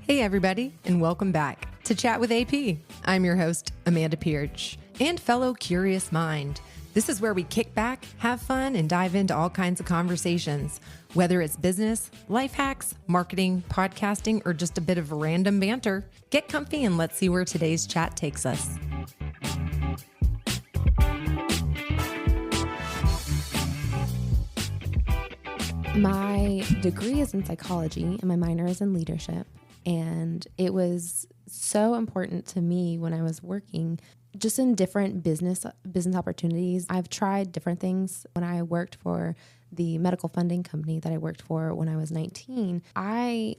Hey everybody, and welcome back to Chat with AP. I'm your host, Amanda Pearch, and fellow curious mind. This is where we kick back, have fun, and dive into all kinds of conversations, whether it's business, life hacks, marketing, podcasting, or just a bit of random banter. Get comfy and let's see where today's chat takes us. My degree is in psychology and my minor is in leadership. And it was so important to me when I was working just in different business opportunities. I've tried different things. When I worked for the medical funding company that I worked for when I was 19, I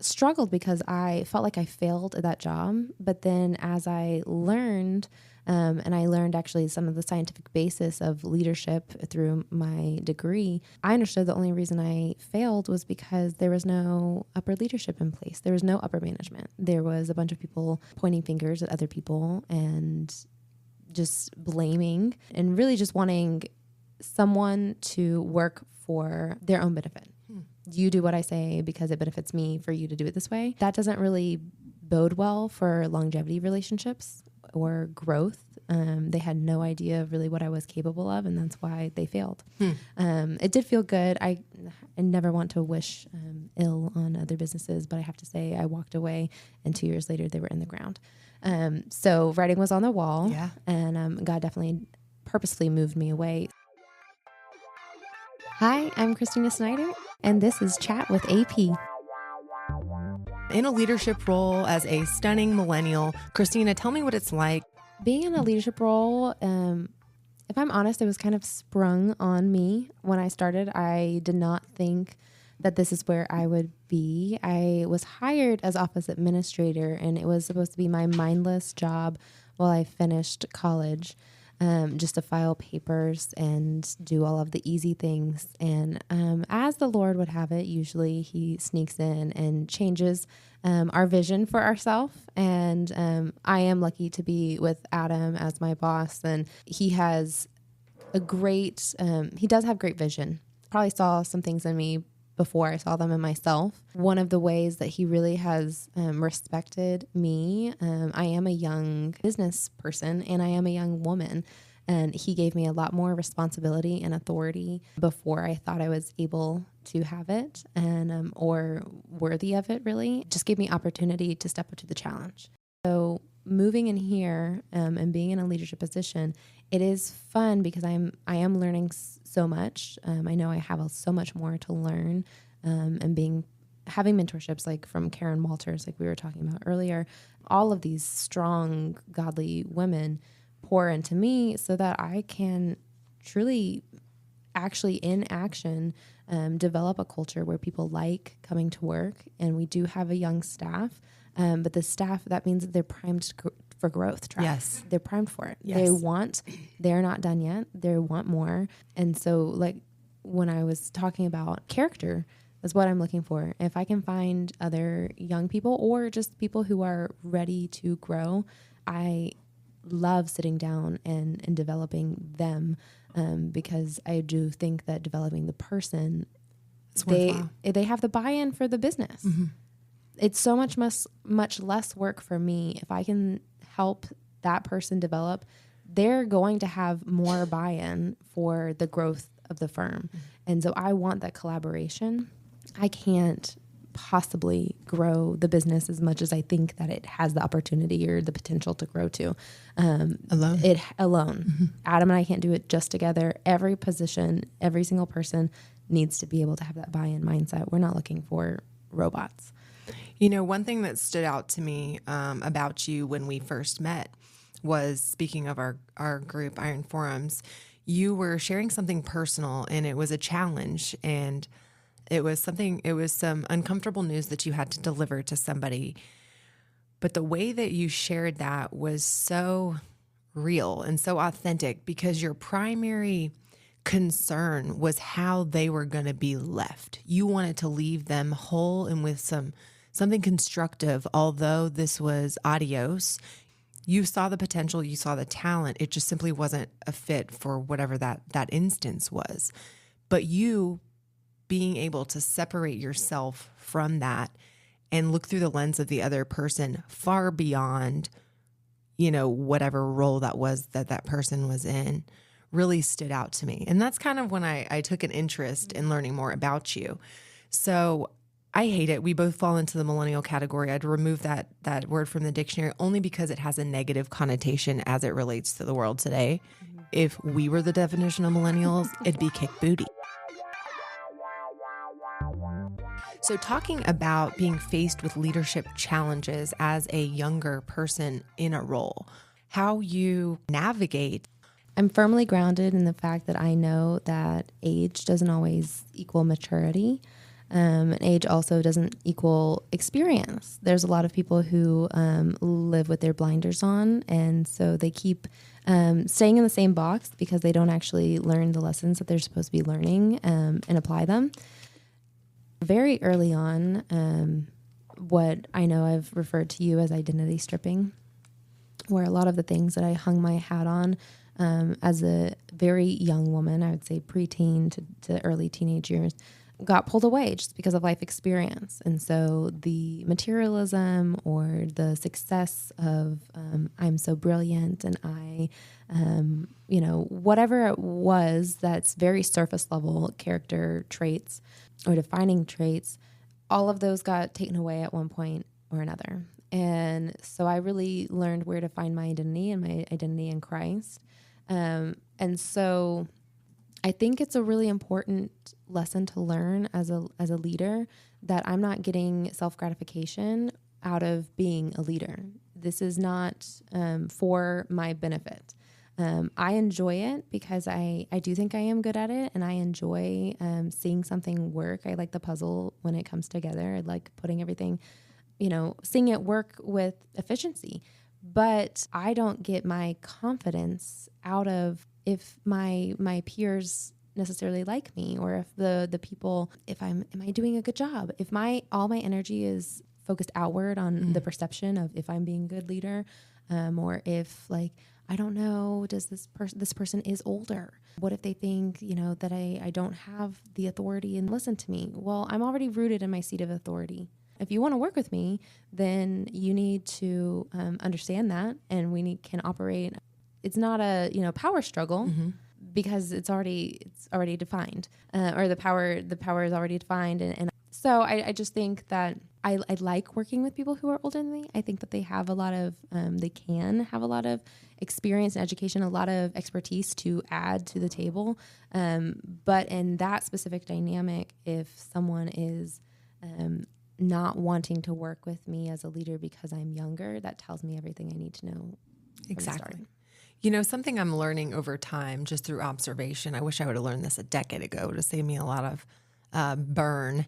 struggled because I felt like I failed at that job. But then as I learned, and I learned actually some of the scientific basis of leadership through my degree, I understood the only reason I failed was because there was no upper leadership in place. There was no upper management. There was a bunch of people pointing fingers at other people and just blaming and really just wanting someone to work for their own benefit. You do what I say because it benefits me for you to do it this way. That doesn't really bode well for longevity relationships or growth. They had no idea of really what I was capable of, and that's why they failed. It did feel good. I never want to wish ill on other businesses, but I have to say I walked away, and 2 years later they were in the ground. So writing was on the wall, and God definitely purposely moved me away. Hi, I'm Christina Snyder, and this is Chat with AP. In a leadership role as a stunning millennial, Christina, tell me what it's like. Being in a leadership role, if I'm honest, it was kind of sprung on me. When I started, I did not think that this is where I would be. I was hired as office administrator, and it was supposed to be my mindless job while I finished college, just to file papers and do all of the easy things. And as the Lord would have it, usually he sneaks in and changes our vision for ourselves. And I am lucky to be with Adam as my boss, and he has he does have great vision. Probably saw some things in me before I saw them in myself. One of the ways that he really has respected me, I am a young business person and I am a young woman, and he gave me a lot more responsibility and authority before I thought I was able to have it and or worthy of it, really. Just gave me opportunity to step up to the challenge. So moving in here and being in a leadership position, it is fun because I am learning so much. I know I have so much more to learn, and having mentorships like from Karen Walters, like we were talking about earlier. All of these strong, godly women pour into me so that I can truly, actually in action, develop a culture where people like coming to work. And we do have a young staff, but the staff, that means that they're primed for growth track. Yes. They're primed for it. Yes. They're not done yet. They want more. And so like when I was talking about character, that's what I'm looking for. If I can find other young people or just people who are ready to grow, I love sitting down and developing them, because I do think that developing the person, they have the buy-in for the business. Mm-hmm. It's so much less work for me. If I can help that person develop, they're going to have more buy-in for the growth of the firm. Mm-hmm. And so I want that collaboration. I can't possibly grow the business as much as I think that it has the opportunity or the potential to grow to alone. Mm-hmm. Adam and I can't do it just together. Every position, every single person needs to be able to have that buy-in mindset. We're not looking for robots. You know, one thing that stood out to me about you when we first met was, speaking of our group, Iron Forums, you were sharing something personal, and it was a challenge, and it was some uncomfortable news that you had to deliver to somebody. But the way that you shared that was so real and so authentic, because your primary concern was how they were going to be left. You wanted to leave them whole and with something constructive. Although this was adios, you saw the potential, you saw the talent. It just simply wasn't a fit for whatever that instance was. But you being able to separate yourself from that and look through the lens of the other person far beyond, whatever role that was that person was in, really stood out to me. And that's kind of when I took an interest in learning more about you. So I hate it. We both fall into the millennial category. I'd remove that word from the dictionary only because it has a negative connotation as it relates to the world today. If we were the definition of millennials, it'd be kick booty. So talking about being faced with leadership challenges as a younger person in a role, how you navigate. I'm firmly grounded in the fact that I know that age doesn't always equal maturity. And age also doesn't equal experience. There's a lot of people who live with their blinders on, and so they keep staying in the same box because they don't actually learn the lessons that they're supposed to be learning and apply them. Very early on, what I know I've referred to you as identity stripping, where a lot of the things that I hung my hat on as a very young woman, I would say preteen to early teenage years, got pulled away just because of life experience. And so the materialism or the success of I'm so brilliant and I, whatever it was that's very surface level character traits or defining traits, all of those got taken away at one point or another. And so I really learned where to find my identity and my identity in Christ. And so I think it's a really important lesson to learn as a leader that I'm not getting self-gratification out of being a leader. This is not for my benefit. I enjoy it because I do think I am good at it, and I enjoy seeing something work. I like the puzzle when it comes together. I like putting everything, seeing it work with efficiency. But I don't get my confidence out of if my peers necessarily like me, or if the people, am I doing a good job? If all my energy is focused outward on the perception of if I'm being a good leader, or if I don't know, does this person is older. What if they think, that I don't have the authority and listen to me? Well, I'm already rooted in my seat of authority. If you want to work with me, then you need to understand that, and can operate. It's not a power struggle because it's already defined, or the power is already defined, and so I just think that I like working with people who are older than me. I think that they have a lot of they can have a lot of experience and education, a lot of expertise to add to the table. But in that specific dynamic, if someone is not wanting to work with me as a leader because I'm younger, that tells me everything I need to know. Exactly. Something I'm learning over time just through observation, I wish I would have learned this a decade ago to save me a lot of burn,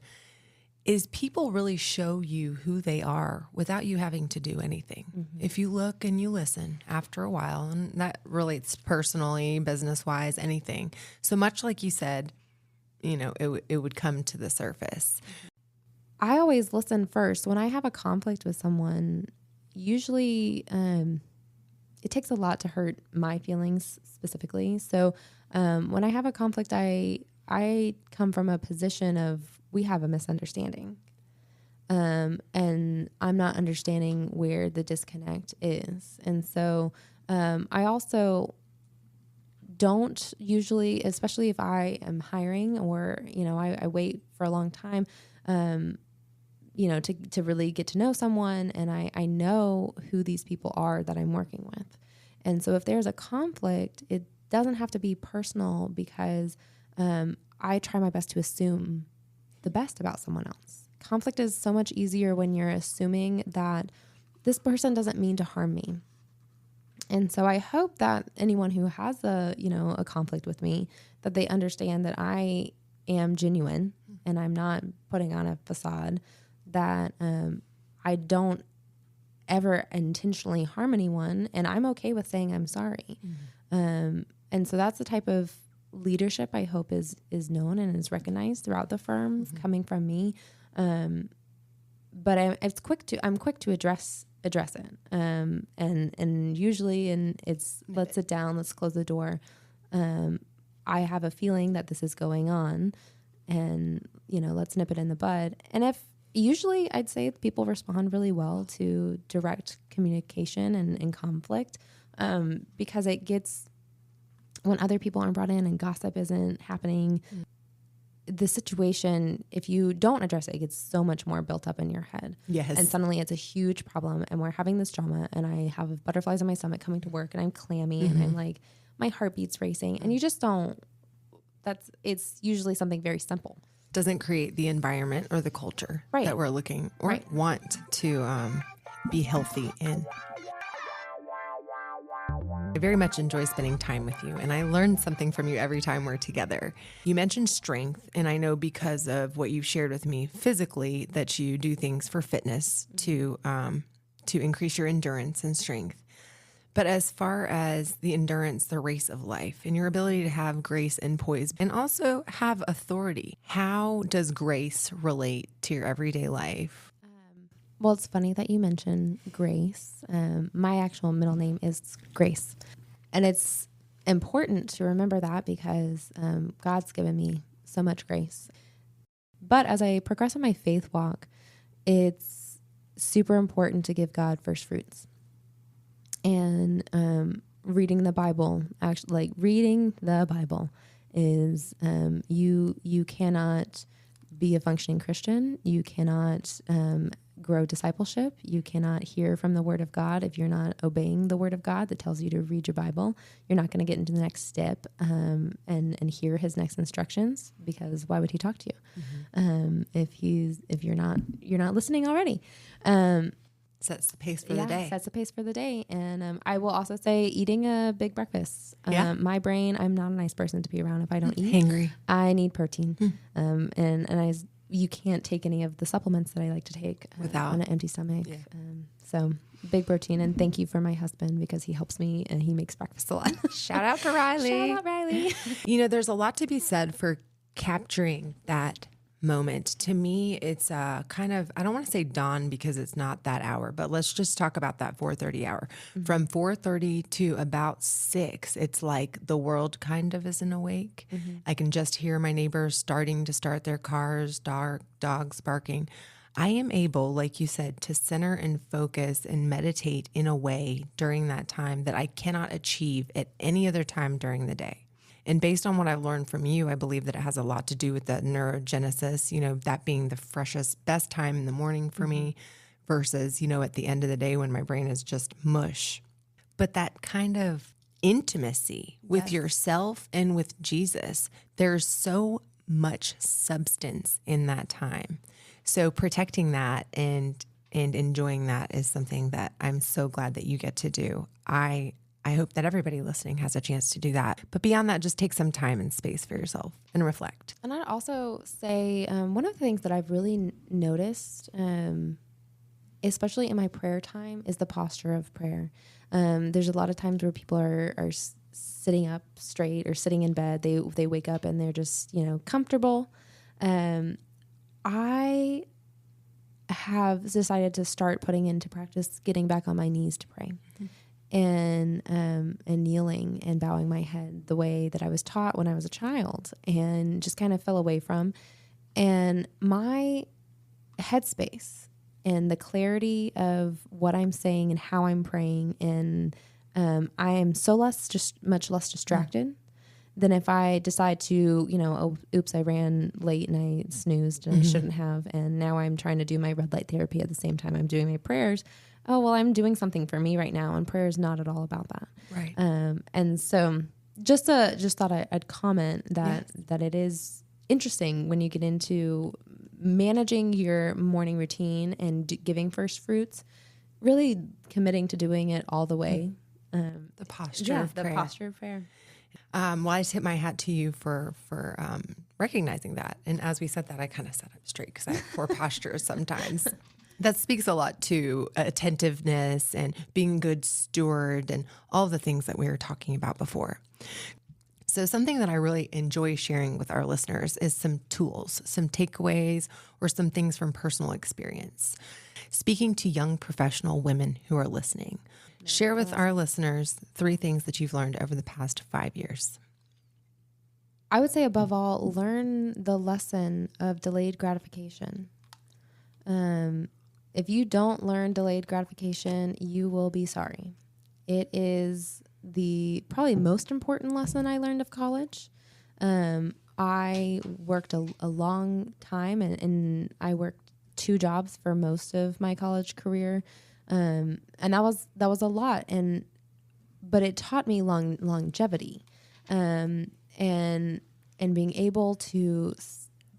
is people really show you who they are without you having to do anything. Mm-hmm. If you look and you listen after a while, and that relates personally, business-wise, anything. So much like you said, it would come to the surface. I always listen first. When I have a conflict with someone, usually it takes a lot to hurt my feelings specifically. So when I have a conflict, I come from a position of we have a misunderstanding. And I'm not understanding where the disconnect is. And so I also don't usually, especially if I am hiring or, I wait for a long time, to really get to know someone, and I know who these people are that I'm working with. And so if there's a conflict, it doesn't have to be personal because I try my best to assume the best about someone else. Conflict is so much easier when you're assuming that this person doesn't mean to harm me. And so I hope that anyone who has a conflict with me, that they understand that I am genuine and I'm not putting on a facade, that I don't ever intentionally harm anyone, and I'm okay with saying I'm sorry. Mm-hmm. And so that's the type of leadership I hope is known and is recognized throughout the firm, mm-hmm. coming from me. But I'm quick to address it. And usually, it's let's sit down, let's close the door. I have a feeling that this is going on, and let's nip it in the bud. And usually I'd say people respond really well to direct communication and conflict, because it gets, when other people aren't brought in and gossip isn't happening, the situation, if you don't address it, it gets so much more built up in your head. Yes. And suddenly it's a huge problem, and we're having this drama, and I have butterflies in my stomach coming to work, and I'm clammy, and I'm like, my heartbeat's racing, and you just don't, it's usually something very simple. Doesn't create the environment or the culture that we're looking or want to be healthy in. I very much enjoy spending time with you, and I learn something from you every time we're together. You mentioned strength, and I know because of what you've shared with me physically that you do things for fitness to increase your endurance and strength. But as far as the endurance, the race of life, and your ability to have grace and poise and also have authority, how does grace relate to your everyday life? Well, it's funny that you mentioned Grace. My actual middle name is Grace. And it's important to remember that because God's given me so much grace. But as I progress in my faith walk, it's super important to give God first fruits. And reading the Bible, actually, like reading the Bible is, you cannot be a functioning Christian. You cannot grow discipleship. You cannot hear from the Word of God if you're not obeying the Word of God that tells you to read your Bible. You're not going to get into the next step and hear His next instructions, because why would He talk to you if you're not listening already? Sets the pace for the day. Sets the pace for the day. And I will also say eating a big breakfast. My brain, I'm not a nice person to be around if I don't eat. Hangry. I need protein. You can't take any of the supplements that I like to take without on an empty stomach. Yeah. So big protein. And thank you for my husband, because he helps me and he makes breakfast a lot. Shout out to Riley. Shout out Riley. There's a lot to be said for capturing that moment. To me, it's kind of, I don't want to say dawn because it's not that hour, but let's just talk about that 4:30 hour. Mm-hmm. From 4:30 to about 6, it's like the world kind of isn't awake. Mm-hmm. I can just hear my neighbors starting to start their cars, dogs barking. I am able, like you said, to center and focus and meditate in a way during that time that I cannot achieve at any other time during the day. And based on what I've learned from you, I believe that it has a lot to do with the neurogenesis, that being the freshest, best time in the morning for me versus, at the end of the day when my brain is just mush. But that kind of intimacy with yourself and with Jesus, there's so much substance in that time. So protecting that and enjoying that is something that I'm so glad that you get to do. I hope that everybody listening has a chance to do that. But beyond that, just take some time and space for yourself and reflect. And I'd also say one of the things that I've really noticed, especially in my prayer time, is the posture of prayer. There's a lot of times where people are sitting up straight or sitting in bed. They wake up and they're just, comfortable. I have decided to start putting into practice getting back on my knees to pray. Mm-hmm. And kneeling and bowing my head the way that I was taught when I was a child, and just kind of fell away from. And my headspace and the clarity of what I'm saying and how I'm praying, and I am much less distracted than if I decide to, oops, I ran late and I snoozed and I shouldn't have, and now I'm trying to do my red light therapy at the same time I'm doing my prayers. Oh, well, I'm doing something for me right now, and prayer is not at all about that. Right. And so just thought I'd comment that it is interesting when you get into managing your morning routine and giving first fruits, really committing to doing it all the way. The posture of prayer. The posture of prayer. Well, I just hit my hat to you for recognizing that. And as we said that, I kind of sat up straight because I have poor posture sometimes. That speaks a lot to attentiveness and being a good steward and all the things that we were talking about before. So something that I really enjoy sharing with our listeners is some tools, some takeaways, or some things from personal experience. Speaking to young professional women who are listening, share with our listeners 3 things that you've learned over the past 5 years. I would say above all, learn the lesson of delayed gratification. If you don't learn delayed gratification, you will be sorry. It is the probably most important lesson I learned of college. I worked a long time and I worked 2 jobs for most of my college career. And that was a lot. But it taught me longevity, and being able to,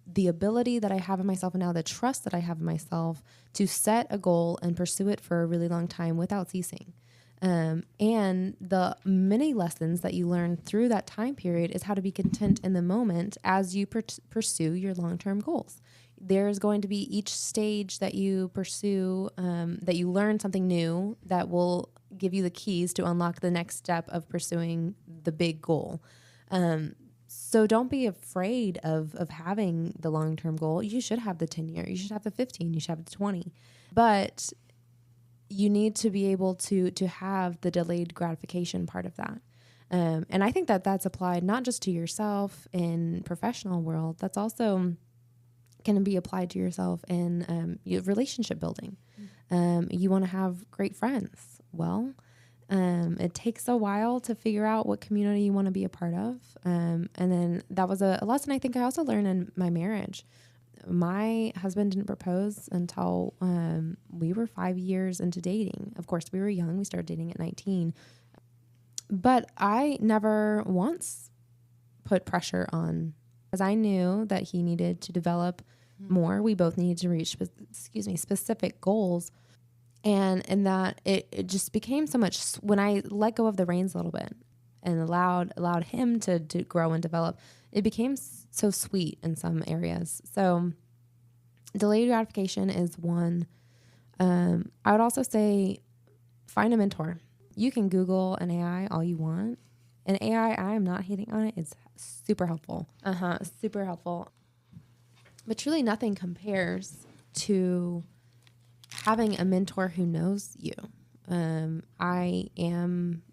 the ability that I have in myself and now the trust that I have in myself to set a goal and pursue it for a really long time without ceasing. And the many lessons that you learn through that time period is how to be content in the moment as you pursue your long-term goals. There's going to be each stage that you pursue, that you learn something new that will give you the keys to unlock the next step of pursuing the big goal. So don't be afraid of having the long-term goal. You should have the 10-year, you should have the 15, you should have the 20, but you need to be able to have the delayed gratification part of that. And I think that that's applied not just to yourself in professional world, that's also can be applied to yourself in your relationship building. You want to have great friends. Well, it takes a while to figure out what community you want to be a part of. And then that was a lesson I think I also learned in my marriage. My husband didn't propose until we were 5 years into dating. Of course, we were young. We started dating at 19. But I never once put pressure on, because I knew that he needed to develop more. We both needed to reach, specific goals. And that it just became so much, when I let go of the reins a little bit and allowed him to grow and develop, it became so sweet in some areas. So delayed gratification is one. I would also say find a mentor. You can Google an AI all you want. An AI, I am not hating on it. It's super helpful. Super helpful. But truly nothing compares to having a mentor who knows you. I am,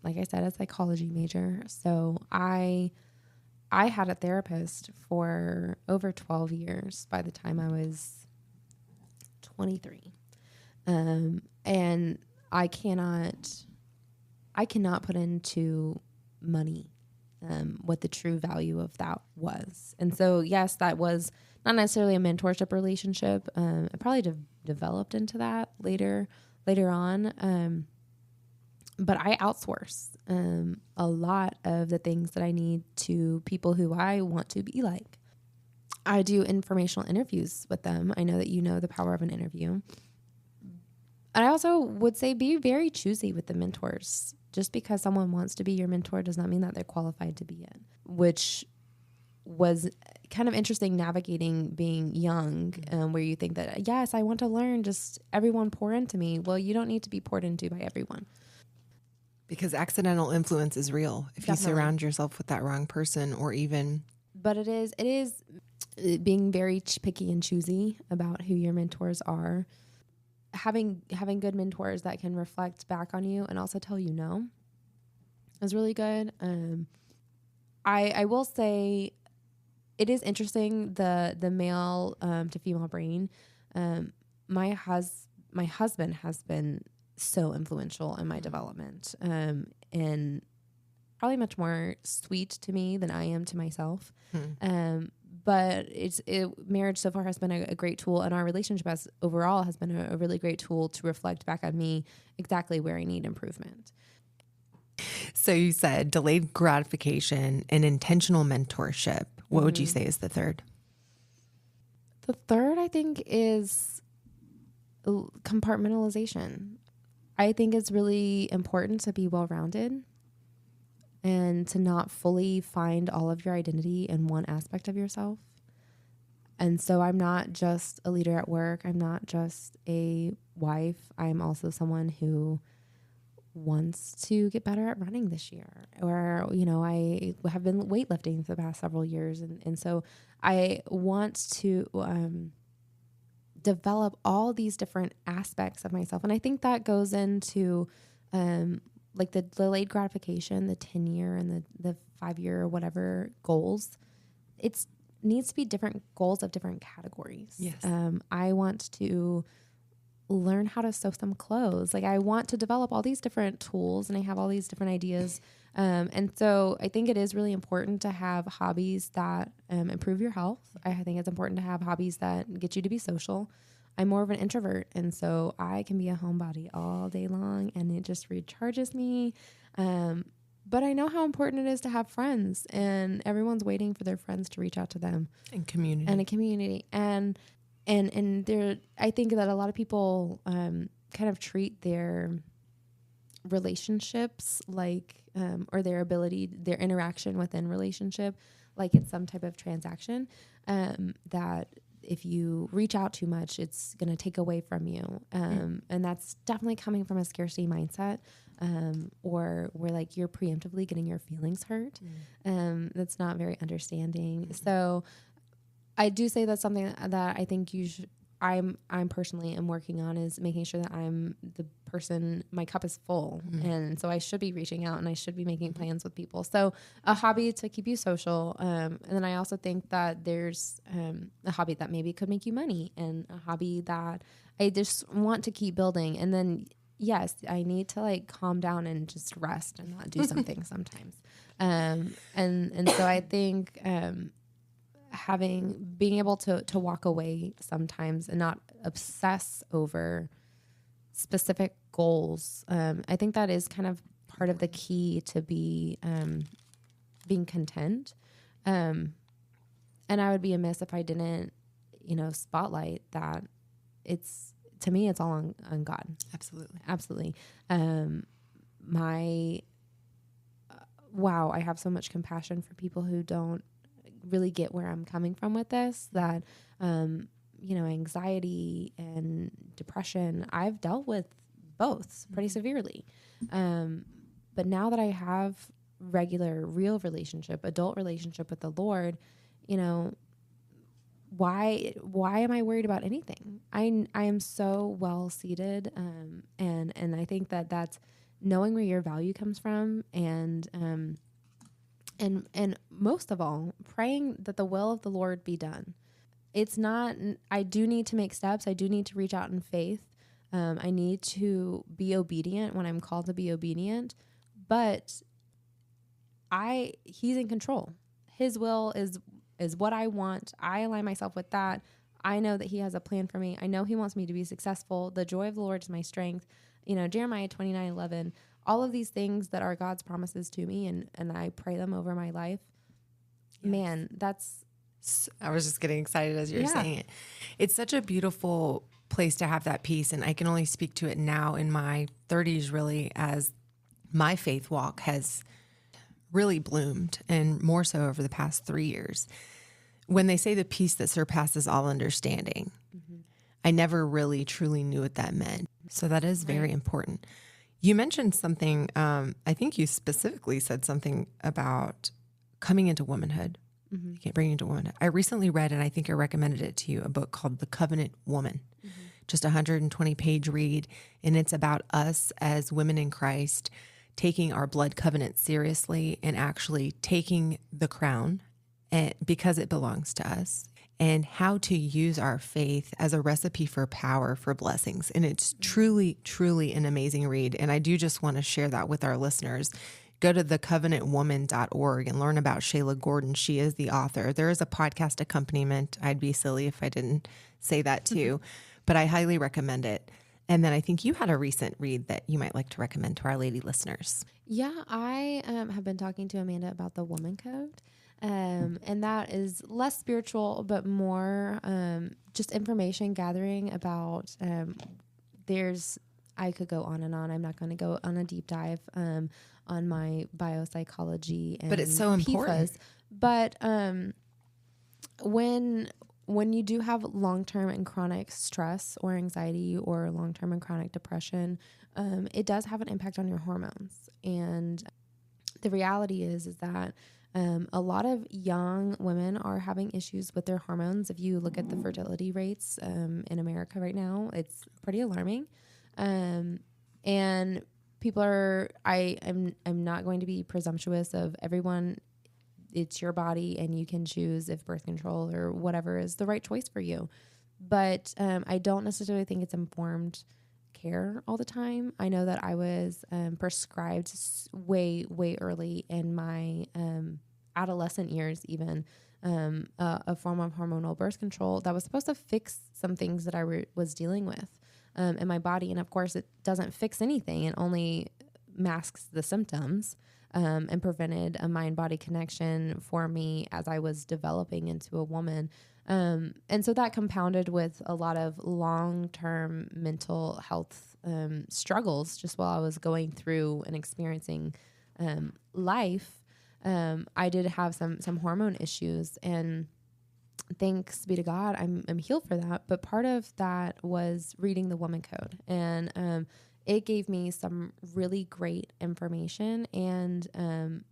like I said, a psychology major. So I had a therapist for over 12 years by the time I was 23. And I cannot put into money what the true value of that was. And so, yes, that was not necessarily a mentorship relationship. It probably developed into that later on. But I outsource a lot of the things that I need to people who I want to be like. I do informational interviews with them. I know that you know the power of an interview. And I also would say be very choosy with the mentors. Just because someone wants to be your mentor does not mean that they're qualified to be it, which was kind of interesting navigating being young, where you think that, yes, I want to learn, just everyone pour into me. Well, you don't need to be poured into by everyone. Because accidental influence is real. If Definitely. You surround yourself with that wrong person or even... But it is being very picky and choosy about who your mentors are. Having good mentors that can reflect back on you and also tell you no is really good. I will say it is interesting, the male to female brain. My husband has been so influential in my development, and probably much more sweet to me than I am to myself. But marriage so far has been a great tool, and our relationship overall has been a really great tool to reflect back on me exactly where I need improvement. So you said delayed gratification and intentional mentorship. What would you say is the third? The third, I think, is compartmentalization. I think it's really important to be well-rounded and to not fully find all of your identity in one aspect of yourself. And so I'm not just a leader at work. I'm not just a wife. I'm also someone who wants to get better at running this year. Or, I have been weightlifting for the past several years. And so I want to develop all these different aspects of myself. And I think that goes into like the delayed gratification, the 10-year and the 5-year or whatever goals. It's needs to be different goals of different categories. Yes. I want to learn how to sew some clothes. Like I want to develop all these different tools, and I have all these different ideas. And so I think it is really important to have hobbies that improve your health. I think it's important to have hobbies that get you to be social. I'm more of an introvert, and so I can be a homebody all day long, and it just recharges me. But I know how important it is to have friends, and everyone's waiting for their friends to reach out to them. And community. And a community. And there, I think that a lot of people kind of treat their relationships like, or their ability, their interaction within relationship, like it's some type of transaction, that if you reach out too much, it's going to take away from you. And that's definitely coming from a scarcity mindset, or where like you're preemptively getting your feelings hurt. That's not very understanding. So I do say that's something that I think I'm personally am working on, is making sure that I'm the person, my cup is full. And so I should be reaching out, and I should be making plans with people. So a hobby to keep you social. And then I also think that there's a hobby that maybe could make you money, and a hobby that I just want to keep building. And then, yes, I need to like calm down and just rest and not do something sometimes. And so I think, being able to walk away sometimes and not obsess over specific goals. I think that is kind of part of the key to being content. And I would be amiss if I didn't, spotlight that to me, it's all on God. Absolutely. Absolutely. Wow, I have so much compassion for people who don't really get where I'm coming from with this, that, anxiety and depression, I've dealt with both pretty severely. But now that I have real relationship, adult relationship with the Lord, why am I worried about anything? I am so well seated. And I think that that's knowing where your value comes from, and most of all, praying that the will of the Lord be done. It's not, I do need to make steps. I do need to reach out in faith. I need to be obedient when I'm called to be obedient, but he's in control. His will is what I want. I align myself with that. I know that he has a plan for me. I know he wants me to be successful. The joy of the Lord is my strength. Jeremiah 29:11, all of these things that are God's promises to me, and I pray them over my life. Yes. Man, I was just getting excited as you're saying it. It's such a beautiful place to have that peace. And I can only speak to it now in my 30s, really, as my faith walk has really bloomed, and more so over the past 3 years. When they say the peace that surpasses all understanding, I never really truly knew what that meant. So that is very important. You mentioned something, I think you specifically said something about coming into womanhood. You can't bring into womanhood. I recently read, and I think I recommended it to you, a book called The Covenant Woman, just a 120-page read. And it's about us as women in Christ taking our blood covenant seriously and actually taking the crown, because it belongs to us, and how to use our faith as a recipe for power, for blessings. And it's truly, truly an amazing read. And I do just want to share that with our listeners. Go to thecovenantwoman.org and learn about Shayla Gordon. She is the author. There is a podcast accompaniment. I'd be silly if I didn't say that too, but I highly recommend it. And then I think you had a recent read that you might like to recommend to our lady listeners. Yeah, I have been talking to Amanda about the Woman Code. And that is less spiritual, but more just information gathering about, I could go on and on. I'm not going to go on a deep dive on my biopsychology. And but it's so important. PFAS. But when you do have long-term and chronic stress or anxiety, or long-term and chronic depression, it does have an impact on your hormones. And the reality is that a lot of young women are having issues with their hormones. If you look at the fertility rates in America right now, it's pretty alarming. And people I'm not going to be presumptuous of everyone it's your body and you can choose if birth control or whatever is the right choice for you. But I don't necessarily think it's informed care all the time. I know that I was prescribed way early in my adolescent years even a form of hormonal birth control that was supposed to fix some things that I was dealing with in my body. And of course, it doesn't fix anything. It only masks the symptoms and prevented a mind-body connection for me as I was developing into a woman. And so that compounded with a lot of long-term mental health struggles just while I was going through and experiencing life. I did have some hormone issues, and thanks be to God, I'm healed for that. But part of that was reading the Woman Code, and it gave me some really great information and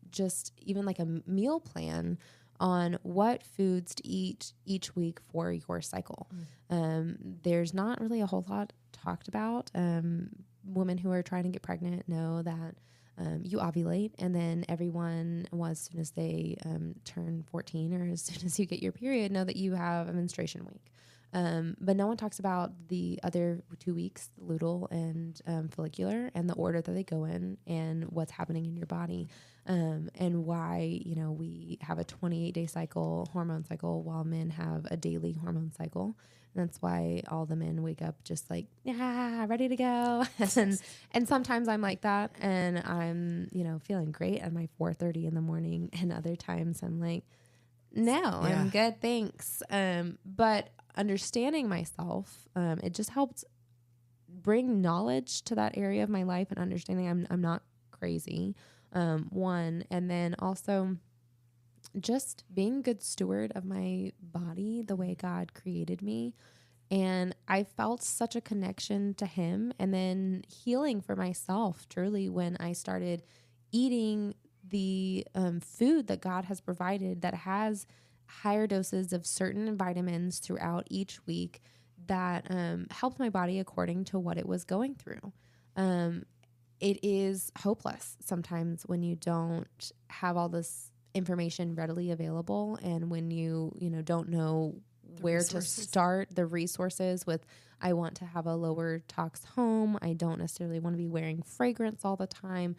just even like a meal plan on what foods to eat each week for your cycle. There's not really a whole lot talked about. Women who are trying to get pregnant know that you ovulate, and then everyone, as soon as they turn 14 or as soon as you get your period, know that you have a menstruation week. But no one talks about the other 2 weeks, luteal and follicular, and the order that they go in and what's happening in your body, and why, we have a 28-day cycle, hormone cycle, while men have a daily hormone cycle. And that's why all the men wake up just like, yeah, ready to go. and sometimes I'm like that, and I'm, feeling great at my 4:30 in the morning. And other times I'm like, no, I'm good, thanks. But understanding myself, it just helped bring knowledge to that area of my life and understanding I'm not crazy. One, and then also just being a good steward of my body the way God created me. And I felt such a connection to him, and then healing for myself truly when I started eating the food that God has provided that has higher doses of certain vitamins throughout each week that helped my body according to what it was going through. It is hopeless sometimes when you don't have all this information readily available, and when you don't know where to start the resources with. I want to have a lower tox home. I don't necessarily want to be wearing fragrance all the time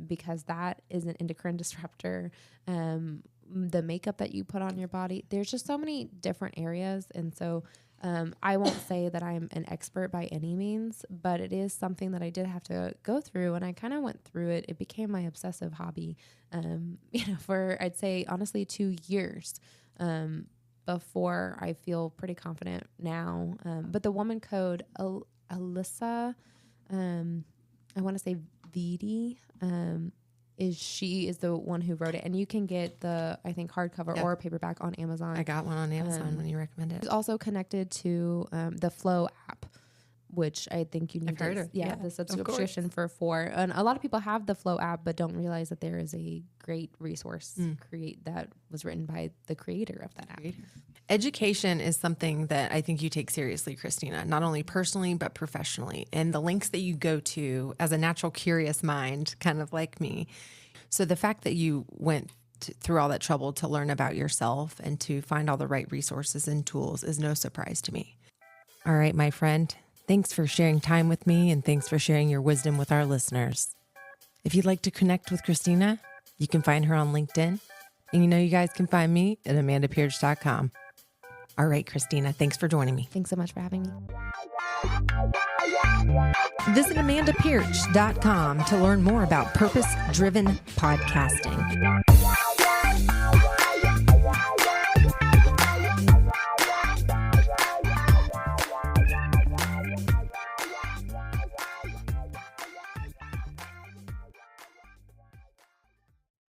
because that is an endocrine disruptor. The makeup that you put on your body, there's just so many different areas. And so I won't say that I'm an expert by any means, but it is something that I did have to go through, and I kind of went through it. It became my obsessive hobby, for I'd say honestly 2 years before I feel pretty confident now. But the Woman Code, Alyssa, I want to say Vidi, she is the one who wrote it, and you can get the, I think, hardcover or paperback on Amazon. I got one on Amazon when you recommended it. It's also connected to the Flow app, which I think you need. I've heard of. Yeah, the subscription for 4. And a lot of people have the Flow app, but don't realize that there is a great resource that was written by the creator of that app. Education is something that I think you take seriously, Christina, not only personally, but professionally. And the links that you go to as a natural, curious mind, kind of like me. So the fact that you went through all that trouble to learn about yourself and to find all the right resources and tools is no surprise to me. All right, my friend, thanks for sharing time with me, and thanks for sharing your wisdom with our listeners. If you'd like to connect with Christina, you can find her on LinkedIn. And you guys can find me at amandapearch.com. All right, Christina, thanks for joining me. Thanks so much for having me. Visit amandapearch.com to learn more about purpose-driven podcasting.